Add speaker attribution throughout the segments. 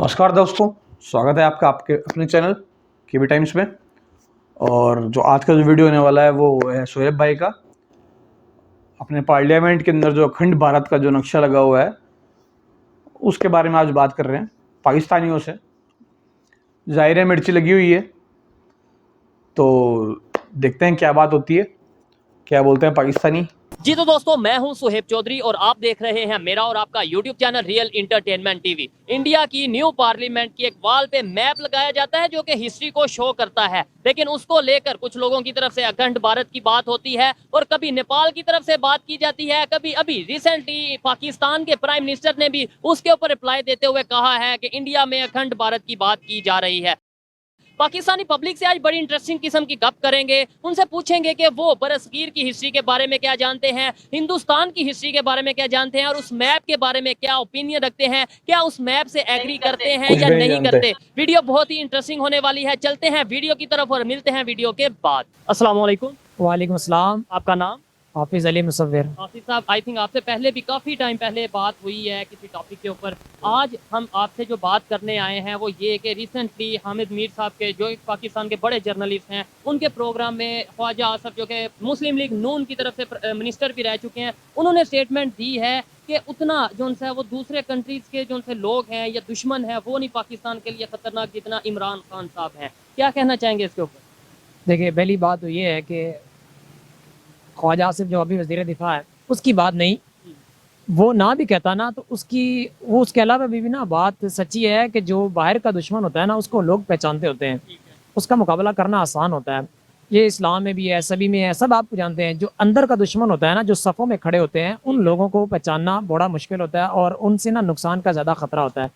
Speaker 1: नमस्कार दोस्तों, स्वागत है आपका आपके अपने चैनल केबी टाइम्स में। और जो आज का जो वीडियो होने वाला है वो है शोएब भाई का। अपने पार्लियामेंट के अंदर जो अखंड भारत का जो नक्शा लगा हुआ है उसके बारे में आज बात कर रहे हैं पाकिस्तानियों से। जाहिर है मिर्ची लगी हुई है, तो देखते हैं क्या बात होती है, क्या बोलते हैं पाकिस्तानी।
Speaker 2: जी तो दोस्तों, मैं हूं सुहेब चौधरी और आप देख रहे हैं मेरा और आपका YouTube channel real entertainment TV. India की न्यू पार्लियामेंट की एक वॉल पे मैप लगाया जाता है जो कि हिस्ट्री को शो करता है, लेकिन उसको लेकर कुछ लोगों की तरफ से अखंड भारत की बात होती है और कभी नेपाल की तरफ से बात की जाती है, कभी अभी रिसेंटली पाकिस्तान के प्राइम मिनिस्टर ने भी उसके ऊपर रिप्लाई देते हुए कहा है कि इंडिया में अखंड भारत की बात की जा रही है। पाकिस्तानी पब्लिक से आज बड़ी इंटरेस्टिंग किस्म की गप करेंगे, उनसे पूछेंगे कि वो बरसगीर की हिस्ट्री के बारे में क्या जानते हैं, हिंदुस्तान की हिस्ट्री के बारे में क्या जानते हैं और उस मैप के बारे में क्या ओपिनियन रखते हैं, क्या उस मैप से एग्री करते हैं
Speaker 1: कुछ
Speaker 2: या
Speaker 1: भी
Speaker 2: नहीं
Speaker 1: जानते।
Speaker 2: करते। वीडियो बहुत ही इंटरेस्टिंग होने वाली है। चलते हैं वीडियो की तरफ और मिलते हैं वीडियो के बाद। अस्सलाम वालेकुम।
Speaker 3: वालेकुम अस्सलाम।
Speaker 2: आपका नाम?
Speaker 3: हाफिज़ अली मुसव्विर।
Speaker 2: हाफिज साहब, आई थिंक आपसे पहले भी काफ़ी टाइम पहले बात हुई है किसी टॉपिक के ऊपर। आज हम आपसे जो बात करने आए हैं वो ये कि रिसेंटली हामिद मीर साहब के, जो एक पाकिस्तान के बड़े जर्नलिस्ट हैं, उनके प्रोग्राम में ख्वाजा आसफ, जो कि मुस्लिम लीग नून की तरफ से मिनिस्टर भी रह चुके हैं, उन्होंने स्टेटमेंट दी है कि उतना जो उनसे वो दूसरे कंट्रीज़ के जो उनसे लोग हैं या दुश्मन हैं वो नहीं पाकिस्तान के लिए ख़तरनाक जितना इमरान खान साहब हैं। क्या कहना चाहेंगे इसके ऊपर?
Speaker 3: देखिए, पहली बात तो ये है कि ख्वाजा आसिफ जो अभी वज़ीर दिफ़ा है उसकी बात नहीं, वो ना भी कहता ना तो उसके अलावा भी ना बात सच्ची है कि जो बाहर का दुश्मन होता है ना उसको लोग पहचानते होते हैं, उसका मुकाबला करना आसान होता है। ये इस्लाम में भी है, सभी में है, सब आप जानते हैं। जो अंदर का दुश्मन होता है ना, जो सफ़ों में खड़े होते हैं, उन लोगों को पहचानना बड़ा मुश्किल होता है और उनसे ना नुकसान का ज़्यादा ख़तरा होता है।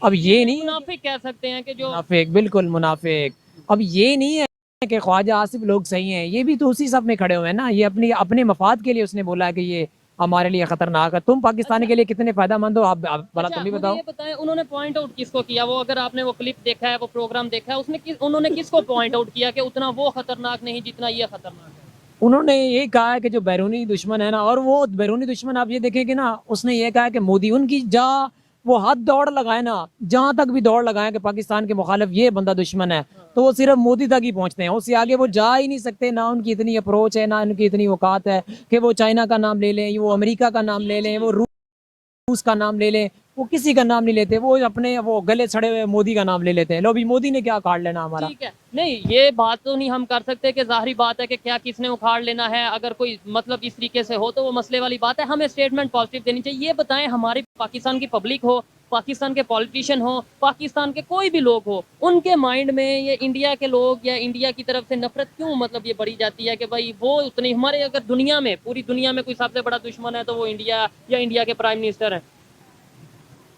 Speaker 3: अब ये नहीं है
Speaker 2: मुनाफिक कह सकते हैं कि जो
Speaker 3: मुनाफिक, बिल्कुल मुनाफिक। अब ये नहीं है कि ख्वाजा आसिफ लोग सही हैं, ये भी तो उसी सब में खड़े हुए हैं ना। ये अपने मफाद के लिए उसने बोला है कि ये हमारे लिए खतरनाक है। तुम पाकिस्तानी के लिए कितने फायदेमंद हो, आप भला तुम भी
Speaker 2: मुझे
Speaker 3: बताओ।
Speaker 2: ये बताएं, उन्होंने पॉइंट आउट किसको किया? वो अगर आपने वो क्लिप देखा है, वो प्रोग्राम देखा है, उन्होंने किसको पॉइंट आउट किया कि उतना वो खतरनाक नहीं जितना ये खतरनाक है?
Speaker 3: उन्होंने ये कहा है कि जो बैरूनी दुश्मन है ना, और वो बैरूनी दुश्मन आप ये देखें कि ना, उसने ये कहा है कि मोदी उनकी जहाँ वो हाथ दौड़ लगाए ना, जहाँ तक भी दौड़ लगाए कि पाकिस्तान के मुखालिफ ये बंदा दुश्मन है, तो वो सिर्फ मोदी तक ही पहुंचते हैं, उससे आगे वो जा ही नहीं सकते। ना उनकी इतनी अप्रोच है, ना उनकी इतनी औकात है कि वो चाइना का नाम ले लें, वो अमेरिका का नाम ले लें, वो रूस का नाम ले लें, वो किसी का नाम नहीं लेते। वो अपने वो गले सड़े हुए मोदी का नाम ले लेते हैं। लो भी मोदी ने क्या काट लेना हमारा।
Speaker 2: ठीक है, नहीं ये बात तो नहीं हम कर सकते कि ज़ाहिरी बात है कि क्या किसने उखाड़ लेना है। अगर कोई मतलब इस तरीके से हो तो वो मसले वाली बात है, हमें स्टेटमेंट पॉजिटिव देनी चाहिए। ये बताएं, हमारी पाकिस्तान की पब्लिक हो, पाकिस्तान के पॉलिटिशियन हो, पाकिस्तान के कोई भी लोग हो, उनके माइंड में ये इंडिया के लोग या इंडिया की तरफ से नफरत क्यों मतलब ये बढ़ी जाती है कि भाई वो उतनी हमारे, अगर दुनिया में, पूरी दुनिया में कोई सबसे बड़ा दुश्मन है तो वो इंडिया या इंडिया के प्राइम मिनिस्टर है।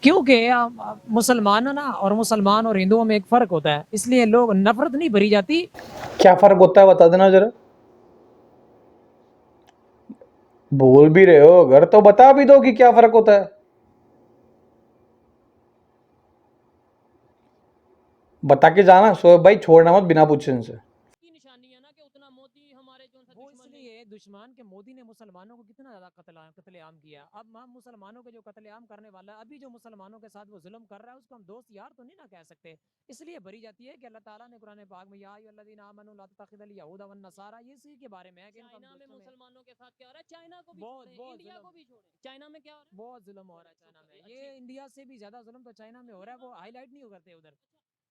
Speaker 3: क्योंकि मुसलमान है ना, और मुसलमान और हिंदुओं में एक फ़र्क होता है, इसलिए लोग नफरत नहीं भरी जाती।
Speaker 1: क्या फर्क होता है बता देना जरा। बोल भी रहे हो अगर तो बता भी दो कि क्या फर्क होता है। बता के जाना शोएब भाई, छोड़ना मत बिना पूछे इनसे।
Speaker 2: की निशानी है ना कि उतना मोदी हमारे जो
Speaker 3: वो
Speaker 2: दुश्मन नहीं।
Speaker 3: इसलिए दुश्मन के मोदी ने मुसलमानों को कितना ज्यादा कत्लेआम किया। अब हम मुसलमानों के जो कत्लेआम करने वाला है, अभी जो मुसलमानों के साथ वो जुल्म कर रहा है, उसको हम दोस्त यार तो नहीं ना कह सकते। इसलिए भरी जाती है कि अल्लाह ताला ने कुरान पाक में या अय्युहल्लज़ीना आमनू ला तत्तखिज़ुल यहूदा वन नसारा, ये इसी के बारे में है कि इनको हम
Speaker 2: चाइना में
Speaker 3: दोस्तों में।
Speaker 2: मुसलमानों के साथ क्या हो रहा है? चाइना को भी
Speaker 3: बहुत
Speaker 2: छोड़ें,
Speaker 3: बहुत
Speaker 2: इंडिया
Speaker 3: जुल्म,
Speaker 2: को भी छोड़ें, चाइना में क्या हो रहा है?
Speaker 3: बहुत जुल्म हो रहा है चाइना में।
Speaker 2: अच्छी
Speaker 3: ये इंडिया से भी ज्यादा जुल्म तो चाइना में हो रहा है, वो हाईलाइट नहीं करते उधर।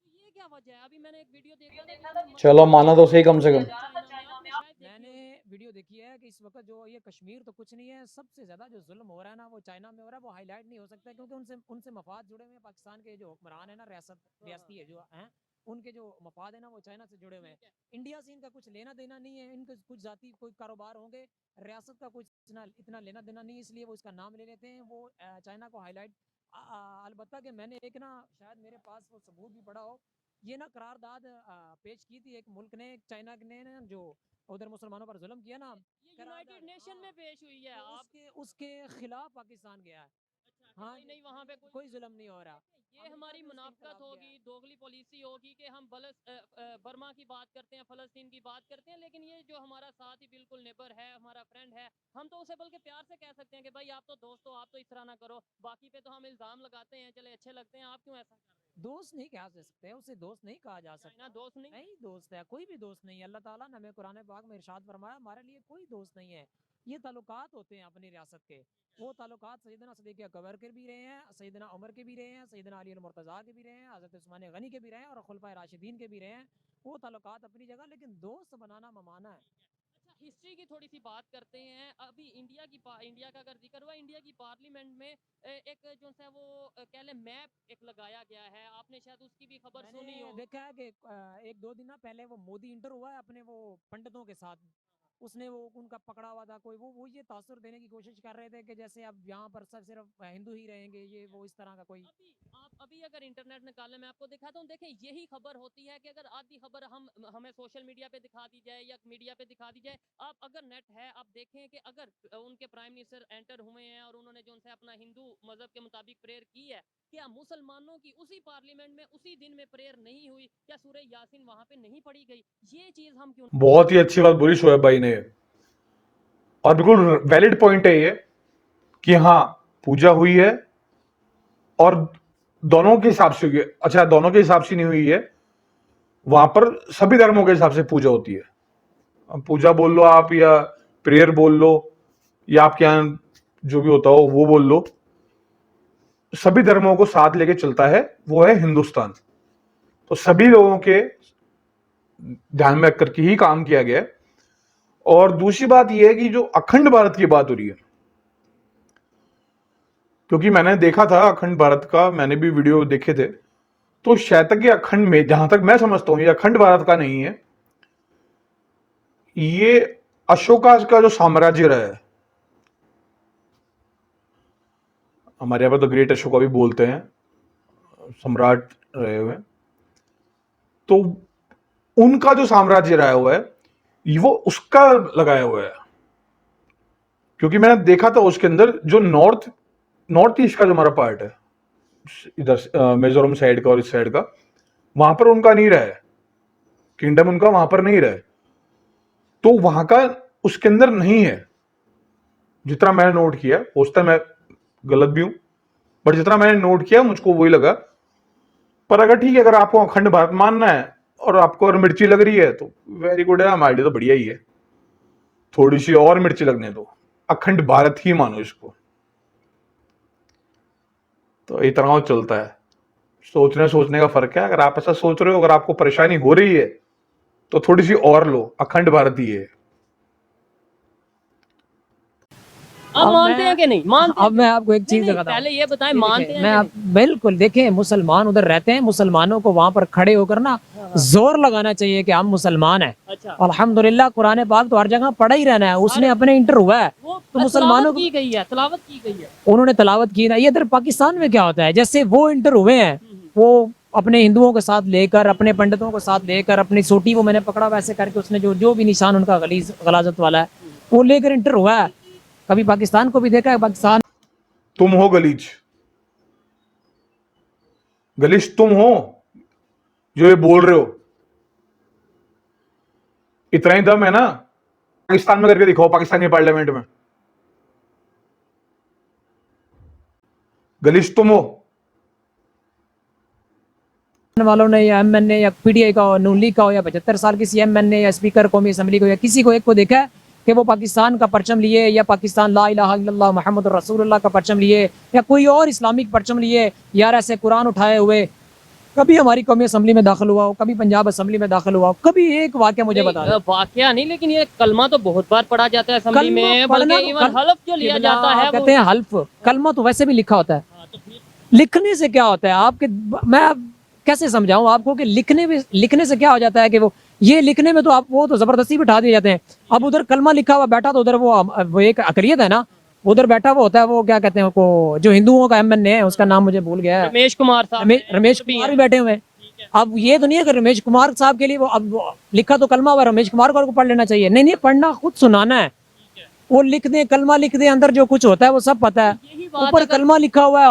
Speaker 2: तो ये क्या वजह है? अभी मैंने एक वीडियो देखा था जिसमें
Speaker 1: चलो माना तो सही कम से कम।
Speaker 2: चाइना में, आपने शायद देखी
Speaker 3: मैंने
Speaker 2: होगी।
Speaker 3: वीडियो देखी है कि इस वक्त जो ये कश्मीर तो कुछ नहीं है, सबसे ज्यादा जो जुल्म हो रहा है ना वो चाइना में हो रहा है। वो हाईलाइट नहीं हो सकता क्योंकि उनसे उनसे मफाद जुड़े हुए हैं। पाकिस्तान के जो हुक्मरान है ना, रियासती है जो हैं, उनके जो मफाद है ना वो चाइना से जुड़े हुए हैं। इंडिया से इनका कुछ लेना देना नहीं है, इनके कुछ जाति कोई कारोबार होंगे, रियासत का कुछ इतना लेना देना नहीं, इसलिए वो इसका नाम ले लेते हैं। वो चाइना को हाईलाइट। अलबत्ता कि मैंने एक ना, शायद मेरे पास वो सबूत भी पड़ा हो, ये ना करारदाद पेश की थी एक मुल्क ने, चाइना ने ना, जो उधर मुसलमानों पर जुल्म किया ना,
Speaker 2: ये यूनाइटेड
Speaker 3: करारदाद।
Speaker 2: नेशन में पेश हुई है।
Speaker 3: तो
Speaker 2: आप
Speaker 3: उसके उसके खिलाफ पाकिस्तान गया है।
Speaker 2: अच्छा कि
Speaker 3: हाँ
Speaker 2: भाई नहीं, वहाँ पे
Speaker 3: कोई जुल्म नहीं हो रहा।
Speaker 2: ये
Speaker 3: अमेरिका
Speaker 2: हमारी
Speaker 3: भी उसके
Speaker 2: मुनाफकत
Speaker 3: खिलाफ गया
Speaker 2: होगी,
Speaker 3: है।
Speaker 2: दोगली पॉलिसी होगी कि हम बर्मा की बात करते हैं, फ़लस्तीन की बात करते हैं, लेकिन ये जो हमारा साथ ही बिल्कुल नेबर है, हमारा फ्रेंड है, हम तो उसे बल्कि प्यार से कह सकते हैं कि भाई आप तो दोस्त हो, आप तो इस तरह ना करो। बाकी पे तो हम इल्ज़ाम लगाते हैं, चले अच्छे लगते हैं, आप क्यों ऐसा कर रहे हो?
Speaker 3: दोस्त नहीं कहा जा सकते, उसे दोस्त नहीं कहा जा सकता।
Speaker 2: चाइना दोस्त नहीं?
Speaker 3: नहीं दोस्त है, कोई भी दोस्त नहीं है। अल्लाह ताला ने हमें कुरान पाक में इरशाद फरमाया हमारे लिए कोई दोस्त नहीं है। ये ताल्लुकात होते हैं अपनी रियासत के, वो ताल्लुकात सैयदना सिद्दीक़ अकबर के भी रहे हैं, सैयदना उमर के भी रहे हैं, सैयदना अली मुर्तज़ा के भी रहे हैं, हज़रत उस्मान गनी के भी रहे हैं और खुलफाए राशिदीन के भी रहे हैं। वो ताल्लुकात अपनी जगह, लेकिन दोस्त बनाना ममाना है।
Speaker 2: अच्छा, हिस्ट्री की थोड़ी सी बात करते हैं। अभी इंडिया का अगर जिक्र हुआ, इंडिया की पार्लियामेंट में एक जो है वो कह लें मैप एक लगाया गया है, आपने शायद उसकी भी खबर सुनी
Speaker 3: मैंने
Speaker 2: हो।
Speaker 3: देखा है कि एक दो दिन ना पहले वो मोदी इंटर हुआ है अपने वो पंडितों के साथ, उसने वो उनका पकड़ा हुआ था कोई, वो ये तासुर देने की कोशिश कर रहे थे कि जैसे अब यहाँ पर सब सिर्फ हिंदू ही रहेंगे, ये वो इस तरह का कोई।
Speaker 2: अभी अगर इंटरनेट निकालने में आपको दिखाता हूँ, देखें यही खबर होती है कि अगर आधी खबर हमें सोशल मीडिया पे दिखा दी जाए या मीडिया पे दिखा दी जाए, आप अगर नेट है आप देखें कि अगर उनके प्राइम मिनिस्टर एंटर हुए हैं और उन्होंने जो उनसे अपना हिंदू मजहब के मुताबिक प्रेयर की है, क्या मुसलमानों की उसी पार्लियामेंट में उसी दिन में प्रेयर नहीं हुई? क्या सूरह यासीन वहां पे नहीं पढ़ी गई? ये चीज हम क्यों
Speaker 1: बहुत ही अच्छी बात बोली शोएब भाई ने, और बिल्कुल वैलिड पॉइंट है ये कि हाँ पूजा हुई है, और दोनों के हिसाब से हुई है। अच्छा, दोनों के हिसाब से नहीं हुई है, वहां पर सभी धर्मों के हिसाब से पूजा होती है। अब पूजा बोल लो आप, या प्रेयर बोल लो, या आपके यहाँ जो भी होता हो वो बोल लो, सभी धर्मों को साथ लेके चलता है, वो है हिंदुस्तान। तो सभी लोगों के ध्यान में रख करके ही काम किया गया है। और दूसरी बात यह है कि जो अखंड भारत की बात हो रही है, क्योंकि मैंने देखा था अखंड भारत का, मैंने भी वीडियो देखे थे, तो शैतक के अखंड में जहां तक मैं समझता हूं ये अखंड भारत का नहीं है, ये अशोका का जो साम्राज्य रहा है, हमारे यहां पर तो ग्रेट अशोका भी बोलते हैं, सम्राट रहे हुए, तो उनका जो साम्राज्य रहा हुआ है वो उसका लगाया हुआ है। क्योंकि मैंने देखा था उसके अंदर जो नॉर्थ ईस्ट का जो हमारा पार्ट है, इधर मिजोरम साइड का और इस साइड का, वहां पर उनका नहीं रहा है, किंगडम उनका वहां पर नहीं रहा है, तो वहां का उसके अंदर नहीं है, जितना मैंने नोट किया। हो सकता है मैं गलत भी हूं, बट जितना मैंने नोट किया मुझको वही लगा। पर अगर ठीक है, अगर आपको अखंड भारत मानना है और आपको अगर मिर्ची लग रही है तो वेरी गुड है, हमारे लिए तो बढ़िया ही है, थोड़ी सी और मिर्ची लगने दो, अखंड भारत ही मानो इसको। तो इतना चलता है, सोचने का फर्क है। अगर आप ऐसा सोच रहे हो, अगर आपको परेशानी हो रही है तो थोड़ी सी और लो, अखंड भारत ही है।
Speaker 2: आप मानते हैं कि नहीं मानते?
Speaker 3: अब मैं आपको एक चीज
Speaker 2: नहीं,
Speaker 3: बताता हूं।
Speaker 2: पहले ये बताएं,
Speaker 3: ये
Speaker 2: मानते
Speaker 3: देखें,
Speaker 2: हैं
Speaker 3: मैं
Speaker 2: कि
Speaker 3: आप बिल्कुल देखें, मुसलमान उधर रहते हैं, मुसलमानों को वहां पर खड़े होकर ना जोर लगाना चाहिए कि हम मुसलमान हैं।
Speaker 2: अच्छा,
Speaker 3: अल्हम्दुलिल्लाह कुरान पाक तो हर जगह पढ़ा ही रहना है, उसने अपने इंटर हुआ है
Speaker 2: वो
Speaker 3: तो मुसलमानों
Speaker 2: की गई है, तलावत की गई है।
Speaker 3: उन्होंने तलावत की ना। ये इधर पाकिस्तान में क्या होता है, जैसे वो इंटर हुए हैं, वो अपने हिंदुओं के साथ लेकर, अपने पंडितों के साथ लेकर, अपनी सोटी वो मैंने पकड़ा वैसे करके, उसने जो भी निशान उनका गलाजत वाला है वो लेकर इंटर हुआ है। कभी पाकिस्तान को भी देखा है, पाकिस्तान
Speaker 1: तुम हो गलीच, गलीच तुम हो जो ये बोल रहे हो। इतना ही दम है ना, पाकिस्तान में करके दिखाओ, पाकिस्तानी पार्लियामेंट में। गलीच तुम हो।
Speaker 3: वालों ने या एमएनए या पीडीआई का हो, नून लीग का हो, या 75 साल किसी एमएनए या स्पीकर कौमी असम्बली को या किसी को एक को देखा है कि वो पाकिस्तान का परचम लिए, या पाकिस्तान ला इलाहा इल्लल्लाह मुहम्मद रसूलुल्लाह का परचम लिए, या कोई और इस्लामिक परचम लिए, यार ऐसे कुरान उठाए हुए कभी हमारी कौमी असम्बली में दाखिल हुआ हो, कभी पंजाब असम्बली में दाखिल हुआ हो? कभी एक वाक्य मुझे बता दो।
Speaker 2: वाकया नहीं, लेकिन ये कलमा तो बहुत बार पढ़ा जाता है असेंबली
Speaker 3: कलमा
Speaker 2: में,
Speaker 3: पढ़ना
Speaker 2: बल्कि इवन हल्फ जो लिया जाता है
Speaker 3: कहते हैं हल्फ, कलमा तो वैसे भी लिखा होता है। लिखने से क्या होता है आपके, मैं कैसे समझाऊं आपको कि लिखने से क्या हो जाता है कि ये लिखने में तो आप वो तो जबरदस्ती बिठा दिए जाते हैं। अब उधर कलमा लिखा हुआ बैठा तो उधर वो एक अकलियत है ना, उधर बैठा वो होता है, वो क्या कहते हैं उसको, जो हिंदुओं का एमएनए है, उसका नाम मुझे भूल गया है,
Speaker 2: रमेश कुमार साहब,
Speaker 3: रमेश कुमार भी बैठे हुए हैं। अब ये तो नहीं है कि रमेश कुमार साहब के लिए वो लिखा तो कलमा हुआ, रमेश कुमार को पढ़ लेना चाहिए? नहीं, पढ़ना खुद सुनाना है। वो लिख दे, कलमा लिख दे, अंदर जो कुछ होता है वो सब पता है। ऊपर कलमा लिखा हुआ है,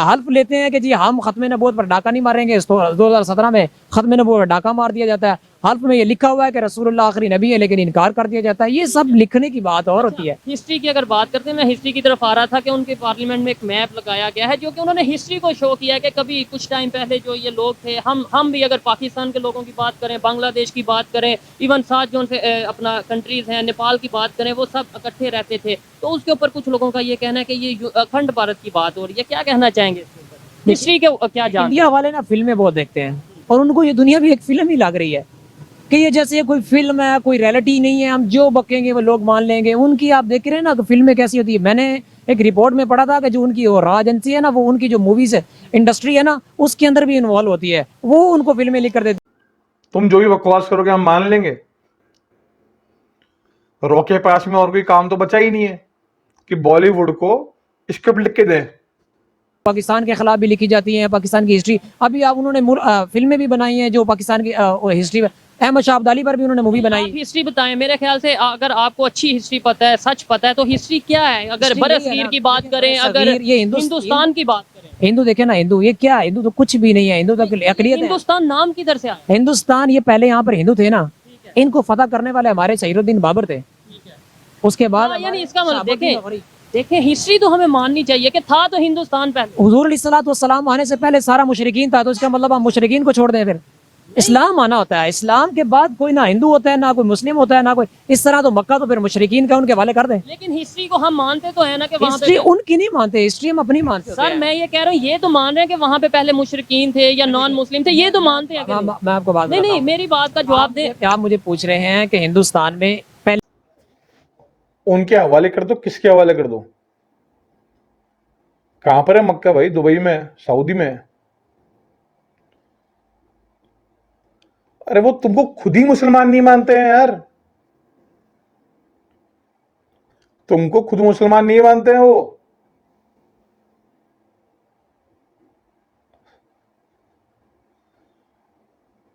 Speaker 3: हल्फ लेते हैं कि जी हम खत्म नबूवत पर डाका नहीं मारेंगे। 2017 में खत्म नबूवत पर डाका मार दिया जाता है। हल्फ में ये लिखा हुआ है कि रसूलुल्लाह आखिरी नबी है, लेकिन इनकार कर दिया जाता है। ये सब लिखने की बात और होती है।
Speaker 2: हिस्ट्री की अगर बात करते हैं, मैं हिस्ट्री की तरफ आ रहा था कि उनके पार्लियामेंट में एक मैप लगाया गया है जो कि उन्होंने हिस्ट्री को शो किया है कि कभी कुछ टाइम पहले जो ये लोग थे, हम भी अगर पाकिस्तान के लोगों की बात करें, बांग्लादेश की बात करें, इवन साथ जो उनसे अपना कंट्रीज हैं, नेपाल की बात करें, वो सब इकट्ठे रहते थे। तो उसके ऊपर कुछ लोगों का ये कहना है कि ये अखंड भारत की बात हो रही है। क्या कहना चाहेंगे इसके ऊपर? हिस्ट्री के क्या जान?
Speaker 3: इंडिया वाले ना फिल्में बहुत देखते हैं और उनको ये दुनिया भी एक फिल्म ही लग रही है कि ये जैसे ये कोई फिल्म है, कोई रियलिटी नहीं है, हम जो बकेंगे वो लोग मान लेंगे। उनकी आप देख रहे हैं ना कि फिल्में कैसी होती है। मैंने एक रिपोर्ट में पढ़ा था कि जो उनकी वो रॉ एजेंसी है ना, वो उनकी जो मूवीज है इंडस्ट्री है ना, उसके अंदर भी इन्वॉल्व होती है, वो उनको फिल्में लिख कर देती
Speaker 1: तुम जो भी बकवास करोगे हम मान लेंगे। रॉ के पास में और कोई काम तो बचा ही नहीं है कि बॉलीवुड को स्क्रिप्ट लिख के दें।
Speaker 3: पाकिस्तान के खिलाफ भी लिखी जाती है, पाकिस्तान की हिस्ट्री। अभी आप उन्होंने फिल्में भी बनाई हैं जो पाकिस्तान की हिस्ट्री। अहमद शाह अब्दाली पर भी उन्होंने मूवी बनाई।
Speaker 2: आप हिस्ट्री बताएं। मेरे ख्याल से अगर आपको अच्छी हिस्ट्री पता है, सच पता है, तो हिस्ट्री क्या है? अगर
Speaker 3: हिस्ट्री यही है
Speaker 2: बरसगीर
Speaker 3: ना,
Speaker 2: की बात करें, अगर
Speaker 3: ये
Speaker 2: हिंदुस्तान की बात करें,
Speaker 3: हिंदू देखे ना, हिंदू ये क्या है? हिंदू तो कुछ भी नहीं है। हिंदू तो अकलियत है।
Speaker 2: हिंदुस्तान नाम किधर से आया?
Speaker 3: हिंदुस्तान ये पहले यहाँ पर हिंदू थे ना, इनको फतह करने वाले हमारे सईरुद्दीन बाबर थे। उसके बाद
Speaker 2: यानी इसका मतलब देखें हिस्ट्री तो हमें माननी चाहिए कि था तो हिंदुस्तान पहले।
Speaker 3: हुजूर अलैहिस्सलातु वस्सलाम आने से पहले सारा मुशरिकीन था, तो इसका मतलब हम मुशरिकीन को छोड़ दें? फिर इस्लाम आना होता है। इस्लाम के बाद कोई ना हिंदू होता है, ना कोई मुस्लिम होता है, ना कोई इस तरह। तो मक्का तो फिर मुशरिकीन का, उनके हवाले कर दें।
Speaker 2: लेकिन हिस्ट्री को हम मानते तो है ना कि वहाँ
Speaker 3: हिस्ट्री
Speaker 2: पे
Speaker 3: उनकी नहीं मानते, हिस्ट्री हम अपनी मानते
Speaker 2: सर मैं ये कह रहा हूँ, ये तो मान रहे हैं कि वहाँ पे पहले मुशरिकीन थे या नॉन मुस्लिम थे, ये तो मानते हैं।
Speaker 3: मैं आपको बात
Speaker 2: नहीं नहीं, मेरी बात का जवाब दे।
Speaker 3: आप मुझे पूछ रहे हैं कि हिंदुस्तान में पहले
Speaker 1: उनके हवाले कर दो। किसके हवाले कर दो? कहां पर है मक्का भाई? दुबई में, सऊदी में? अरे वो तुमको खुद ही मुसलमान नहीं मानते हैं यार। तुमको खुद मुसलमान नहीं मानते हैं वो।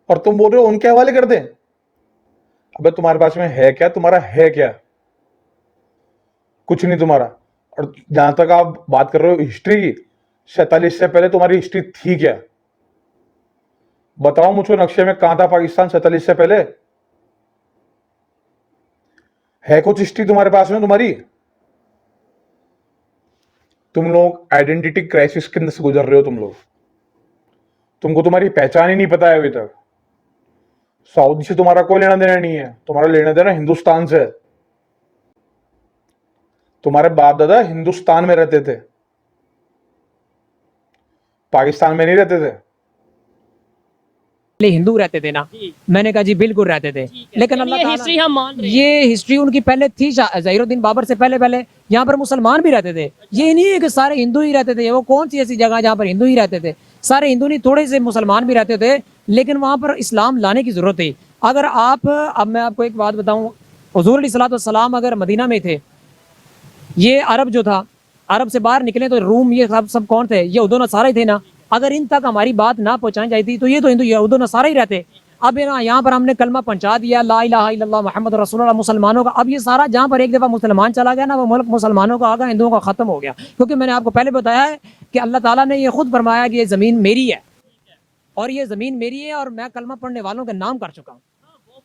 Speaker 1: और तुम बोल रहे हो उनके हवाले कर दें? अबे तुम्हारे पास में है क्या? तुम्हारा है क्या? कुछ नहीं तुम्हारा। और जहां तक आप बात कर रहे हो हिस्ट्री की, 47 से पहले तुम्हारी हिस्ट्री थी क्या? बताओ मुझको नक्शे में कहां था पाकिस्तान 47 से पहले? है कुछ हिस्ट्री तुम्हारे पास में तुम्हारी? तुम लोग आइडेंटिटी क्राइसिस के अंदर से गुजर रहे हो। तुमको तुम्हारी पहचान ही नहीं पता है अभी तक। सऊदी से तुम्हारा कोई लेना देना नहीं है, तुम्हारा लेना देना हिंदुस्तान से है। तुम्हारे बाप दादा हिंदुस्तान में रहते थे, पाकिस्तान में नहीं रहते थे।
Speaker 3: हिंदू रहते थे ना। मैंने कहा जी बिल्कुल रहते थे, लेकिन अल्लाह ताला
Speaker 2: हिस्ट्री हम मान रहे हैं।
Speaker 3: ये हिस्ट्री उनकी पहले थी। ज़हीरुद्दीन बाबर से पहले पहले यहाँ पर मुसलमान भी रहते थे। ये नहीं है कि सारे हिंदू ही रहते थे। वो कौन सी ऐसी जगह जहाँ पर हिंदू ही रहते थे? सारे हिंदू नहीं, थोड़े से मुसलमान भी रहते थे, लेकिन वहाँ पर इस्लाम लाने की जरूरत थी। अगर आप, अब मैं आपको एक बात बताऊँ, हुजूर अलैहिस्सलातु वस्सलाम अगर मदीना में थे, ये अरब जो था, अरब से बाहर निकले तो रूम, ये सब कौन थे? ये यहूद नसारा ही थे ना। अगर इन तक हमारी बात ना पहुंचाई जाती तो ये तो हिंदू यहूद नसारा ही रहते। अब ना यहाँ पर हमने कलमा पहुंचा दिया, ला इलाहा इल्लल्लाह मुहम्मद रसूलुल्लाह, मुसलमानों का। अब ये सारा जहाँ पर एक दफ़ा मुसलमान चला गया ना, वो मुल्क मुसलमानों का आ गया, हिंदुओं का ख़त्म हो गया। क्योंकि मैंने आपको पहले बताया है कि अल्लाह ताला ने ये खुद फरमाया कि ये ज़मीन मेरी है, और ये ज़मीन मेरी है, और मैं कलमा पढ़ने वालों के नाम कर चुका हूँ।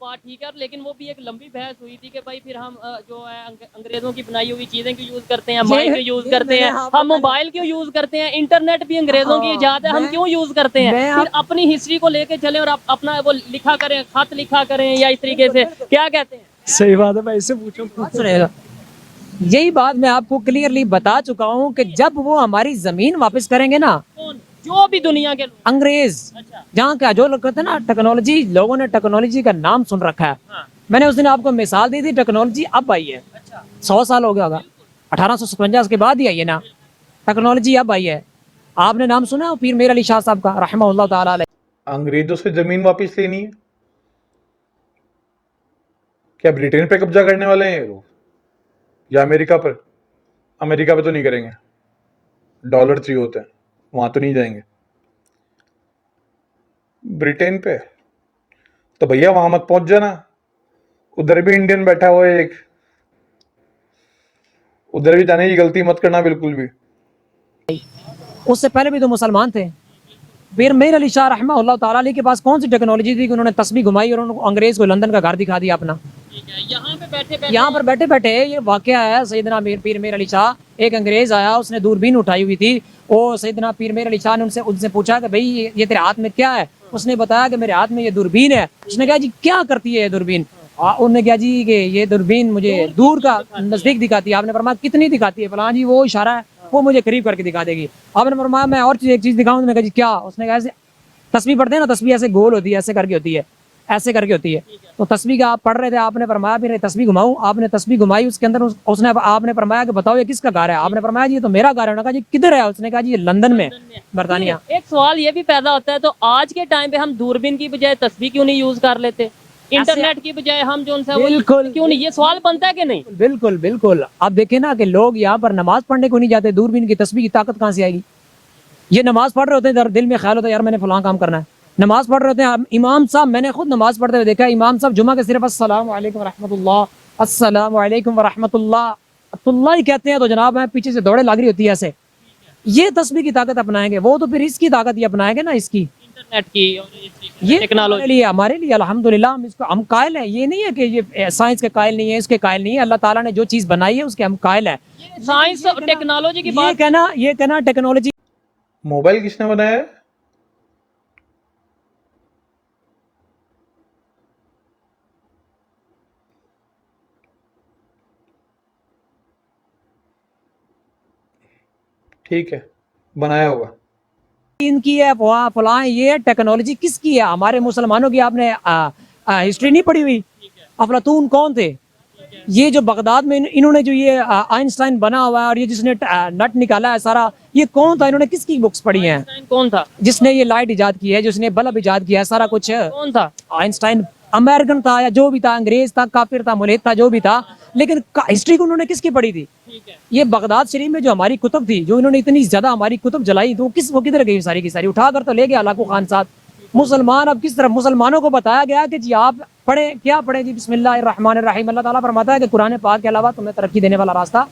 Speaker 2: बात ठीक है, लेकिन वो भी एक लंबी बहस हुई थी कि भाई फिर हम जो है अंग्रेजों की बनाई हुई चीजें क्यों यूज करते हैं, माइक क्यों यूज करते हैं, हम मोबाइल क्यों यूज करते हैं, इंटरनेट भी अंग्रेजों की इजाजत है, हम क्यों यूज करते हैं? फिर अपनी हिस्ट्री को लेके चले और अपना वो लिखा करें, खत लिखा करें, या इस तरीके से। क्या कहते हैं?
Speaker 3: सही बात है भाई, इससे पूछो। सुनेगा, यही बात मैं आपको क्लियरली बता चुका हूँ कि जब वो हमारी जमीन वापस करेंगे ना,
Speaker 2: जो भी दुनिया के
Speaker 3: अंग्रेज, जहाँ का जो लोग कहते हैं ना टेक्नोलॉजी, लोगों ने टेक्नोलॉजी का नाम सुन रखा है। मैंने उस दिन आपको मिसाल दी थी, टेक्नोलॉजी अब आई है। 100 साल हो गया होगा, 1857 के बाद ही आई है ना टेक्नोलॉजी, अब आई है। आपने नाम सुना है पीर मेर अली शाह साहब का रहमतुल्लाह ताला अलैह?
Speaker 1: अंग्रेजों से जमीन वापस लेनी है क्या? ब्रिटेन पे कब्जा करने वाले हैं ये लोग, या अमेरिका पर? अमेरिका पे तो नहीं करेंगे, डॉलर चाहिए होते हैं, वहां तो नहीं जाएंगे। ब्रिटेन पे तो भैया वहां मत पहुंच जाना, उधर भी इंडियन बैठा हुआ है एक, उधर भी जाने की गलती मत करना बिल्कुल भी।
Speaker 3: उससे पहले भी तो मुसलमान थे, फिर मीर अली शाह रहमतुल्लाह ताला अलैह के पास कौन सी टेक्नोलॉजी थी कि उन्होंने तस्बीह घुमाई और उनको अंग्रेज को लंदन का घर दिखा दिया अपना।
Speaker 2: ठीक है, यहाँ पे बैठे
Speaker 3: यहाँ पर बैठे बैठे ये वाकया है, सैयदना पीर मीर अली शाह, एक अंग्रेज आया, उसने दूरबीन उठाई हुई थी, वो सैयदना पीर मीर अली शाह ने उनसे पूछा कि भाई ये तेरे हाथ में क्या है। उसने बताया कि मेरे हाथ में ये दूरबीन है। उसने कहा जी क्या करती है ये दूरबीन। उन्होंने कहा जी कि ये दूरबीन मुझे दूर का नजदीक दिखाती है। आपने फरमाया कितनी दिखाती है। फलां जी वो इशारा है, वो मुझे करीब करके दिखा देगी। आपने फरमाया मैं और एक चीज दिखाऊं। उन्होंने कहा जी क्या। उसने कहा ऐसे तस्बीह पढ़ते हैं ना, तस्बीह ऐसे गोल होती है, ऐसे करके होती है, ऐसे करके होती है। तो तस्बीह का आप पढ़ रहे थे, आपने फरमाया फिर तस्बीह घुमाऊं। आपने तस्बीह घुमाई, उसके अंदर उसने आपने फरमाया कि बताओ ये किसका घर है। आपने फरमाया जी ये तो मेरा घर है। उन्होंने कहा जी किधर है। उसने कहा जी ये लंदन में, बरतानिया।
Speaker 2: एक सवाल ये भी पैदा होता है, तो आज के टाइम पे हम दूरबीन की बजाय तस्बीह क्यों नहीं यूज कर लेते, इंटरनेट की बजाय हम जो उनसे
Speaker 3: बिल्कुल
Speaker 2: क्यों नहीं, ये सवाल बनता है कि नहीं।
Speaker 3: बिल्कुल बिल्कुल। आप देखें ना कि लोग यहाँ पर नमाज पढ़ने को नहीं जाते, दूरबीन की तस्बीह की ताकत कहाँ से आएगी। ये नमाज पढ़ रहे होते हैं, दिल में ख्याल होता है यार मैंने फलां काम करना है। नमाज पढ़ रहे होते हैं, इमाम साहब, मैंने खुद नमाज पढ़ते हुए देखा है, इमाम साहब जुमा के सिर्फ अस्सलामु अलैकुम रहमतुल्लाह, अस्सलामु अलैकुम रहमतुल्लाह अब्दुल्लाह ही कहते हैं तो जनाब मैं पीछे से दौड़े लग रही होती है ऐसे। ये तस्बीह की ताकत अपनाएंगे, वो तो फिर इसकी ताकत ही अपनाएंगे ना, इसकी
Speaker 2: इंटरनेट की और
Speaker 3: ये
Speaker 2: टेक्नोलॉजी।
Speaker 3: हमारे लिए अल्हम्दुलिल्लाह हम कायल हैं। ये नहीं है कि ये साइंस के कायल नहीं है, इसके कायल नहीं है। अल्लाह ताला ने जो चीज बनाई है उसके हम कायल हैं।
Speaker 2: साइंस और टेक्नोलॉजी की बात
Speaker 3: ये कहना टेक्नोलॉजी।
Speaker 1: मोबाइल किसने बनाया है? ठीक है, बनाया होगा।
Speaker 3: इनकी है फलां, ये टेक्नोलॉजी किसकी है? हमारे मुसलमानों की आपने हिस्ट्री नहीं पढ़ी हुई? अफलातून कौन थे? ये जो बगदाद में इन्होंने जो ये आइंस्टाइन बना हुआ है और ये जिसने नट निकाला है सारा, ये कौन था? इन्होंने किसकी बुक्स पढ़ी हैं?
Speaker 2: कौन था
Speaker 3: जिसने ये लाइट इजाद की है, जिसने बल्ब इजाद किया है, सारा कुछ
Speaker 2: कौन था?
Speaker 3: आइंस्टाइन अमेरिकन था या जो भी था, अंग्रेज था, काफिर था, मुल्हिद था, जो भी था, लेकिन हिस्ट्री को उन्होंने किसकी पढ़ी थी? ये बगदाद शरीफ में जो हमारी कुतुब थी, जो इन्होंने इतनी ज्यादा हमारी कुतुब जलाई, तो वो किधर गई सारी की सारी? उठाकर तो ले गया लाखों खान साथ। मुसलमान अब किस तरह? मुसलमानों को बताया गया कि जी आप पढ़े, क्या पढ़े जी? बिस्मिल्लाहिर्रहमानिर्रहीम। अल्लाह ताला फरमाता है कि कुरान पाक के अलावा तुम्हें तरक्की देने वाला रास्ता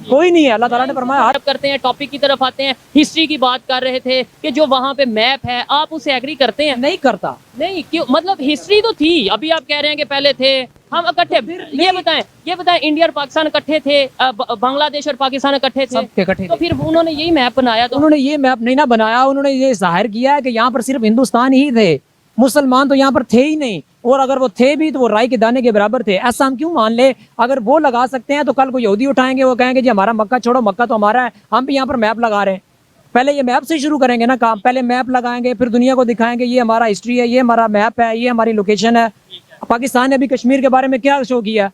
Speaker 3: कोई नहीं है। अल्लाह ताला ने फरमाया
Speaker 2: बात करते हैं, टॉपिक की तरफ आते हैं। हिस्ट्री की बात कर रहे थे कि जो वहाँ पे मैप है, आप उसे एग्री करते हैं?
Speaker 3: नहीं करता।
Speaker 2: नहीं क्यों? मतलब हिस्ट्री तो थी, अभी आप कह रहे हैं कि पहले थे हम इकट्ठे। ये बताएं इंडिया और पाकिस्तान इकट्ठे थे, बांग्लादेश और पाकिस्तान इकट्ठे थे,
Speaker 3: सबके इकट्ठे
Speaker 2: तो फिर उन्होंने यही मैप बनाया। तो
Speaker 3: उन्होंने ये मैप नहीं ना बनाया, उन्होंने ये जाहिर किया है कि यहाँ पर सिर्फ हिंदुस्तान ही थे, मुसलमान तो यहाँ पर थे ही नहीं, और अगर वो थे भी तो वो राई के दाने के बराबर थे। ऐसा हम क्यों मान ले? अगर वो लगा सकते हैं तो कल को यहूदी उठाएंगे, वो कहेंगे जी हमारा मक्का छोड़ो, मक्का तो हमारा है, हम भी यहाँ पर मैप लगा रहे हैं। पहले ये मैप से शुरू करेंगे ना काम, पहले मैप लगाएंगे, फिर दुनिया को दिखाएंगे ये हमारा हिस्ट्री है, ये हमारा मैप है, ये हमारी लोकेशन है। पाकिस्तान ने अभी कश्मीर के बारे में क्या शो किया?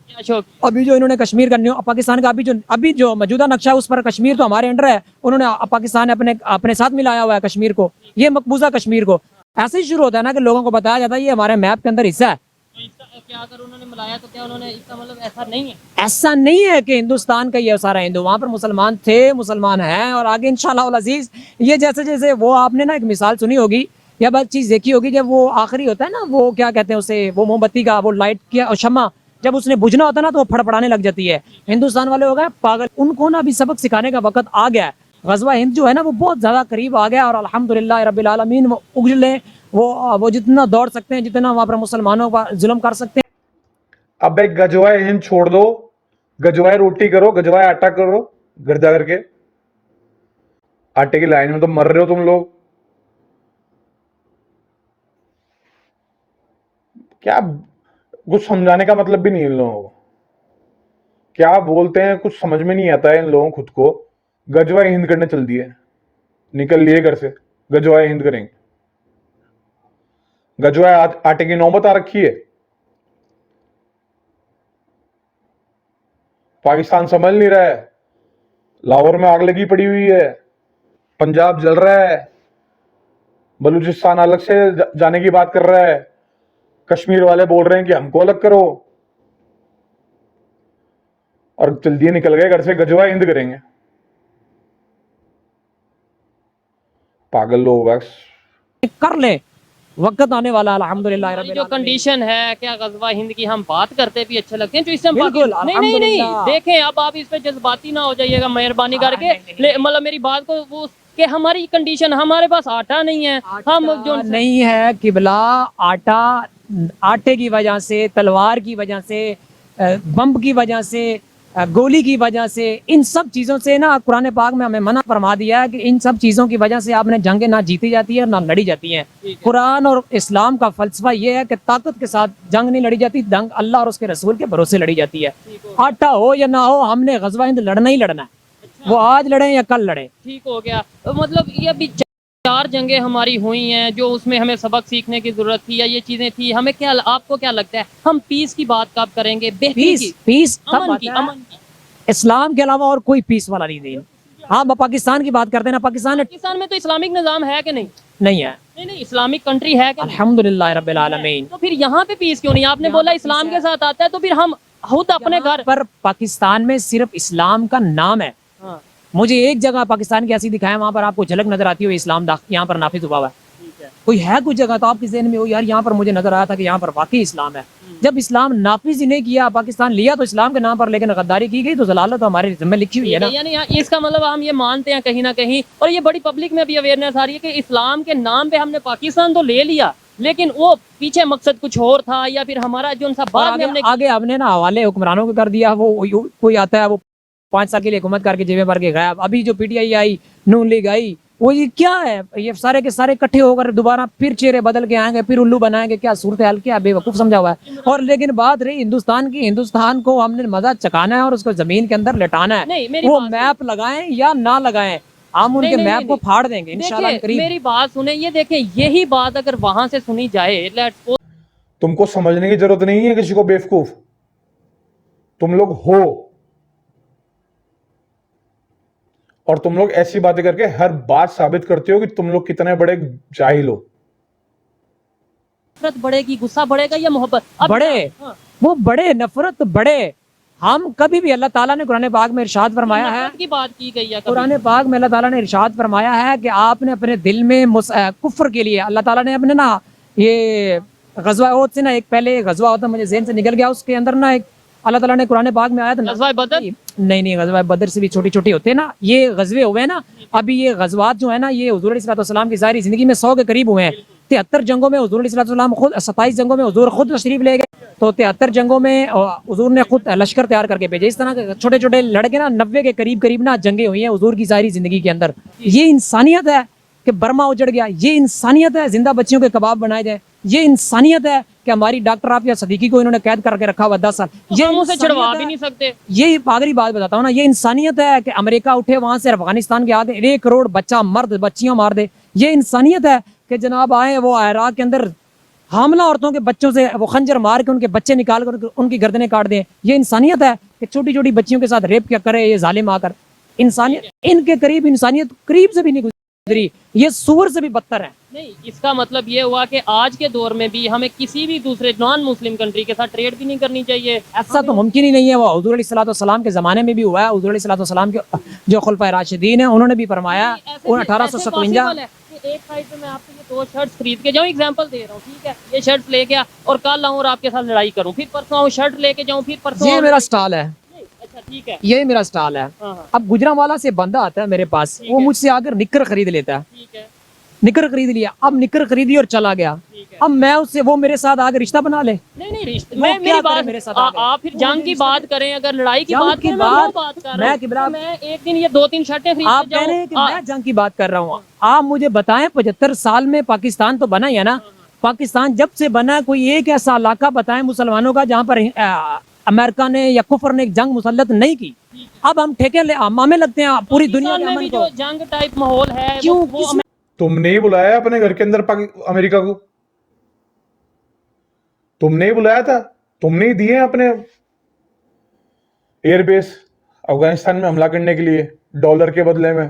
Speaker 3: अभी जो इन्होंने कश्मीर का पाकिस्तान का अभी जो मौजूदा नक्शा उस पर कश्मीर तो हमारे अंडर है, उन्होंने पाकिस्तान ने अपने साथ मिलाया हुआ है कश्मीर को, ये मकबूजा कश्मीर को। ऐसे ही शुरू होता है ना कि लोगों को बताया जाता है ये हमारे मैप के अंदर हिस्सा है।
Speaker 2: क्या अगर उन्होंने मिलाया तो क्या उन्होंने, इसका मतलब ऐसा नहीं है?
Speaker 3: ऐसा नहीं है कि हिंदुस्तान का ये सारा हिंदू, वहाँ पर मुसलमान थे, मुसलमान हैं, और आगे इंशाल्लाह उल अजीज ये जैसे जैसे वो आपने ना एक मिसाल सुनी होगी या बात चीज़ देखी होगी, जब वो आखिरी होता है ना, वो क्या कहते हैं उसे, वो मोमबत्ती का वो लाइट किया शम्मा जब उसने बुझना होता है ना तो वो फड़फड़ाने लग जाती है। हिंदुस्तान वाले हो गए पागल, उनको ना अभी सबक सिखाने का वक्त आ गया है। गज़वा हिंद जो है ना वो बहुत ज़्यादा करीब आ गया, और अल्हम्दुलिल्लाह रब्बिल आलमीन वो उगले, वो जितना दौड़ सकते हैं, जितना वहाँ पर मुसलमानों पर जुल्म कर सकते हैं।
Speaker 1: अब भाई गजवाए हिंद छोड़ दो, गजवाए रोटी करो, गजवाए आटा करो, घर जा करके। आटे की लाइन में तो मर रहे हो तुम लोग। क्या कुछ समझाने का मतलब भी नहीं इन लोगों को, क्या बोलते हैं कुछ समझ में नहीं आता है इन लोगों खुद को। गजवाए हिंद करने चल दिए, निकल लिए घर से, गजवाए हिंद करेंगे। गजवाए आटे की नौबत आ रखी है। पाकिस्तान समझ नहीं रहा है, लाहौर में आग लगी पड़ी हुई है, पंजाब जल रहा है, बलूचिस्तान अलग से जाने की बात कर रहा है, कश्मीर वाले बोल रहे हैं कि हमको अलग करो, और जल्दी निकल गए घर से गजवाए हिंद करेंगे। पागल लोग बस।
Speaker 3: कर ले, वक्त आने वाला अल्हम्दुलिल्लाह रब्बिल
Speaker 2: जो
Speaker 3: आलमीन।
Speaker 2: कंडीशन है, क्या गज़वा हिंद की हम बात करते भी अच्छे लगते हैं जो इससे
Speaker 3: बिल्कुल,
Speaker 2: नहीं देखें, अब आप इस पे जज्बाती ना हो जाइएगा मेहरबानी करके। मतलब मेरी बात को वो कि हमारी कंडीशन, हमारे पास आटा नहीं है, हम जो
Speaker 3: आटा नहीं है किबला। आटा, आटे की वजह से, तलवार की वजह से, बम की वजह से, गोली की वजह से, इन सब चीज़ों से ना कुरान पाक में हमें मना फरमा दिया है कि इन सब चीज़ों की वजह से आपने जंगें ना जीती जाती है और ना लड़ी जाती हैं। कुरान और इस्लाम का फलसफा ये है कि ताकत के साथ जंग नहीं लड़ी जाती, जंग अल्लाह और उसके रसूल के भरोसे लड़ी जाती है। आटा हो या ना हो, हमने गजवा हिंद लड़ना ही लड़ना है, वो आज लड़े या कल लड़े।
Speaker 2: ठीक हो गया। तो मतलब ये अभी 4 जंगें हमारी हुई हैं जो उसमें हमें सबक सीखने की जरूरत थी या ये चीजें थी, हमें क्या, आपको क्या लगता है हम पीस की बात कब करेंगे, बेहतरी की,
Speaker 3: पीस
Speaker 2: अमन की, अमन की?
Speaker 3: इस्लाम के अलावा और कोई पीस वाला नहीं दीन। हाँ, पाकिस्तान की बात करते हैं ना,
Speaker 2: पाकिस्तान में तो इस्लामिक निजाम है कि नहीं?
Speaker 3: नहीं है।
Speaker 2: नहीं, इस्लामिक कंट्री है कि नहीं?
Speaker 3: अल्हम्दुलिल्लाह रब्बिल आलमीन।
Speaker 2: तो फिर यहाँ पे पीस क्यों नहीं? आपने बोला इस्लाम के साथ आता है, तो फिर हम खुद अपने घर
Speaker 3: पर पाकिस्तान में सिर्फ इस्लाम का नाम है।
Speaker 2: हाँ,
Speaker 3: मुझे एक जगह पाकिस्तान की ऐसी दिखाया वहां पर आपको झलक नजर आती हो इस्लाम यहाँ पर नाफिज हुआ है।
Speaker 2: ठीक है।
Speaker 3: कोई है कुछ जगह तो आपके ज़हन में हो यार यहाँ पर मुझे नजर आया था कि यहाँ पर वाकई इस्लाम है। जब इस्लाम नाफिज ही नहीं किया, पाकिस्तान लिया तो इस्लाम के नाम पर, लेकिन गद्दारी की गई तो जलालत तो हमारे जिम्मे लिखी हुई है ना।
Speaker 2: यानी इसका मतलब हम ये मानते हैं कहीं ना कहीं, और ये बड़ी पब्लिक में भी अवेयरनेस आ रही है कि इस्लाम के नाम पे हमने पाकिस्तान तो ले लिया, लेकिन वो पीछे मकसद कुछ और था, या फिर हमारा जो उनसा बाद में हमने
Speaker 3: आगे हमने ना हवाले हुक्मरानों को कर दिया। वो कोई आता है, वो 5 साल के लिए हुकूमत करके जेबें भर के गायब। अभी जो पीटीआई आई, नून लीग आई, वो ये क्या है, ये सारे के सारे इकट्ठे होकर दोबारा फिर चेहरे बदल के आएंगे, फिर उल्लू बनाएंगे। क्या सूरत हाल, क्या बेवकूफ समझा हुआ है। और लेकिन बात रही हिंदुस्तान की, हिंदुस्तान को हमने मजा चकाना है और उसको जमीन के अंदर लेटाना है।
Speaker 2: नहीं, मेरी
Speaker 3: वो
Speaker 2: बात
Speaker 3: मैप लगाएं या ना लगाएं, हम उनके मैप को फाड़ देंगे इंशाल्लाह
Speaker 2: देखिए,
Speaker 3: करीब।
Speaker 2: मेरी बात सुने, ये देखें, यही बात अगर वहां से सुनी जाए, लेट्स
Speaker 1: तुमको समझने की जरूरत नहीं है किसी को बेवकूफ, तुम लोग हो, और तुम लोग ऐसी बातें करके हर बात साबित करते हो कि तुम लोग कितने बड़े जाहिल हो।
Speaker 2: नफरत बढ़ेगी, गुस्सा बढ़ेगा या मोहब्बत?
Speaker 3: बड़े,
Speaker 2: हाँ।
Speaker 3: वो बड़े, नफरत बड़े। हम कभी भी, अल्लाह ताला ने कुरान पाक में इरशाद फरमाया है,
Speaker 2: नफरत की बात की गई है कभी?
Speaker 3: कुरान पाक में अल्लाह ताला ने इरशाद फरमाया है कि आपने अपने दिल में कुफ्र के लिए, अल्लाह ताला ने अपने ना ये गज़वा उहद से ना, एक पहले गज़वा होता मुझे ज़हन से निकल गया, उसके अंदर ना एक अल्लाह ताला ने कुरान पाक में आया था,
Speaker 2: गज़वा बदर?
Speaker 3: नहीं, गज़वा बदर से भी छोटी छोटी होते हैं ना ये गज़वे हुए ना। अभी ये गज़वात जो है ना, ये हुज़ूर अलैहि सलाम की सारी जिंदगी में 100 के करीब हुए हैं। 73 जंगों में हुज़ूर अलैहि सलाम खुद, 27 जंगों में हुज़ूर खुद तशरीफ ले गए, तो 73 जंगों में हुज़ूर ने खुद लश्कर तैयार करके भेजे। इस तरह के छोटे छोटे लड़के ना 90 के करीब करीब ना जंगें हुई हैं हुज़ूर की सारी जिंदगी के अंदर। ये इंसानियत है कि बर्मा उजड़ गया, ये इंसानियत है जिंदा बच्चियों के कबाब बनाए जाए, ये इंसानियत है कि हमारी डॉक्टर आफिया सदीकी को इन्होंने कैद करके रखा हुआ 10 साल।
Speaker 2: ये हम उसे छुड़वा भी नहीं सकते।
Speaker 3: ये पागली बात बताता हूँ ना, ये इंसानियत है कि अमेरिका उठे वहां से अफगानिस्तान के आगे 1 करोड़ बच्चा मर्द बच्चियां मार दे। ये इंसानियत है कि जनाब आए वो इराक के अंदर हामला औरतों के बच्चों से वो खंजर मार के उनके बच्चे निकाल कर उनकी गर्दनें काट दें। ये इंसानियत है कि छोटी छोटी बच्चियों के साथ रेप क्या करे ये जालिम आकर। इंसानियत, इनके करीब इंसानियत करीब से भी नहीं गुजरी, ये सूअर से भी बदतर है।
Speaker 2: नहीं, इसका मतलब ये हुआ कि आज के दौर में भी हमें किसी भी दूसरे नॉन मुस्लिम कंट्री के साथ ट्रेड भी नहीं करनी चाहिए।
Speaker 3: ऐसा तो मुमकिन ही नहीं है। वो हुज़ूर अलैहिस्सलाम के ज़माने में भी हुआ है। हुज़ूर अलैहिस्सलाम के जो खुलफाए राशिदीन हैं उन्होंने भी फरमाया 1857।
Speaker 2: एक साइड पे मैं आपसे ये 2 शर्ट्स खरीद के जाऊँ, एग्जांपल दे रहा हूँ, ठीक है, ये शर्ट्स लेके आ और कल आऊँ और आपके साथ लड़ाई करूँ, फिर परसों आऊँ शर्ट लेके जाऊँ, फिर परसों
Speaker 3: ये मेरा स्टाइल है।
Speaker 2: अच्छा ठीक है,
Speaker 3: ये मेरा स्टाइल है।
Speaker 2: हाँ,
Speaker 3: अब गुजरांवाला से बंदा आता है मेरे पास, वो मुझसे आकर निकर खरीद लेता है।
Speaker 2: ठीक है,
Speaker 3: निकर खरीद लिया, अब निकर खरीदी और चला गया।
Speaker 2: ठीक है।
Speaker 3: अब मैं उससे, वो मेरे साथ आकर रिश्ता बना ले।
Speaker 2: नहीं रिश्ते,
Speaker 3: वो
Speaker 2: मैं
Speaker 3: क्या
Speaker 2: मेरी
Speaker 3: करे
Speaker 2: बात,
Speaker 3: मेरे साथ
Speaker 2: आप फिर जंग की बात करें, अगर लड़ाई की
Speaker 3: जंग
Speaker 2: बात
Speaker 3: की
Speaker 2: करें,
Speaker 3: बात-
Speaker 2: मैं वो बात कर रहा
Speaker 3: मैं
Speaker 2: हूँ
Speaker 3: किबला-
Speaker 2: कि मैं एक दिन ये 2-3 शर्टें खरीद
Speaker 3: आप
Speaker 2: के
Speaker 3: कह रहे हैं कि
Speaker 2: जाऊँ।
Speaker 3: मैं जंग की बात कर रहा हूँ। आप मुझे बताएं 75 साल में पाकिस्तान तो बना ही है ना। पाकिस्तान जब से बना, कोई एक ऐसा इलाका बताएं मुसलमानों का जहाँ पर अमेरिका ने या कुफर ने जंग मुसल्लत नहीं की। अब हम ठेके मामे लगते हैं पूरी दुनिया के
Speaker 2: में
Speaker 3: अमन
Speaker 2: भी
Speaker 3: को।
Speaker 2: जो जंग टाइप माहौल है,
Speaker 3: क्यों?
Speaker 2: वो
Speaker 1: तुमने ही बुलाया अपने घर के अंदर अमेरिका को, तुमने ही बुलाया था, तुमने ही दिए अपने एयरबेस अफगानिस्तान में हमला करने के लिए डॉलर के बदले में।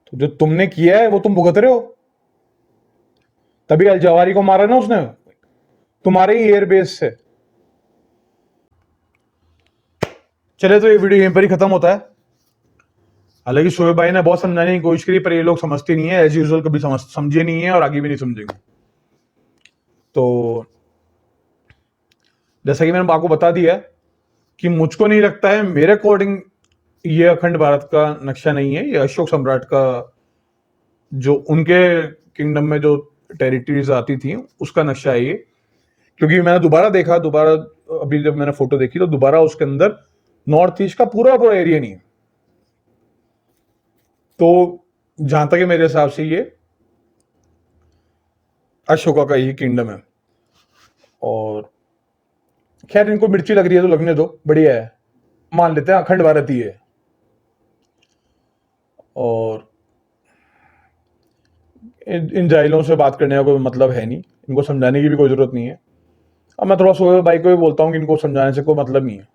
Speaker 1: तो जो तुमने किया है वो तुम भुगत रहे हो। तभी अल जवारी को मारा ना उसने, तुम्हारे ही एयरबेस से। चले तो ये वीडियो यहीं पर ही खत्म होता है। हालांकि शोएब भाई ने बहुत समझाने की कोशिश करी पर ये लोग समझते नहीं है, एज यूजुअल कभी समझे नहीं है और आगे भी नहीं समझेंगे। तो जैसा कि मैंने आपको बता दिया कि मुझको नहीं लगता है, मेरे अकॉर्डिंग ये अखंड भारत का नक्शा नहीं है, ये अशोक सम्राट का जो उनके किंगडम में जो टेरिटरीज आती थी उसका नक्शा है ये। क्योंकि मैंने दोबारा अभी जब मैंने फोटो देखी तो दोबारा उसके अंदर नॉर्थ ईस्ट का पूरा पूरा एरिया नहीं है। तो जहां तक है मेरे हिसाब से ये अशोका का ही किंगडम है। और खैर इनको मिर्ची लग रही है तो लगने दो, बढ़िया है, मान लेते हैं अखंड भारत ही है। और इन जाहिलों से बात करने का कोई मतलब है नहीं, इनको समझाने की भी कोई जरूरत नहीं है। अब मैं थोड़ा सोहेब भाई को भी बोलता हूँ कि इनको समझाने से कोई मतलब नहीं है।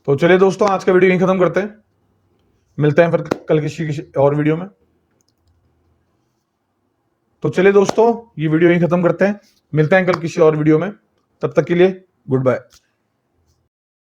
Speaker 1: तो चलिए दोस्तों, आज का वीडियो यहीं खत्म करते हैं, मिलते हैं फिर कल किसी और वीडियो में। तो चलिए दोस्तों, ये वीडियो यहीं खत्म करते हैं, मिलते हैं कल किसी और वीडियो में, तब तक के लिए गुड बाय।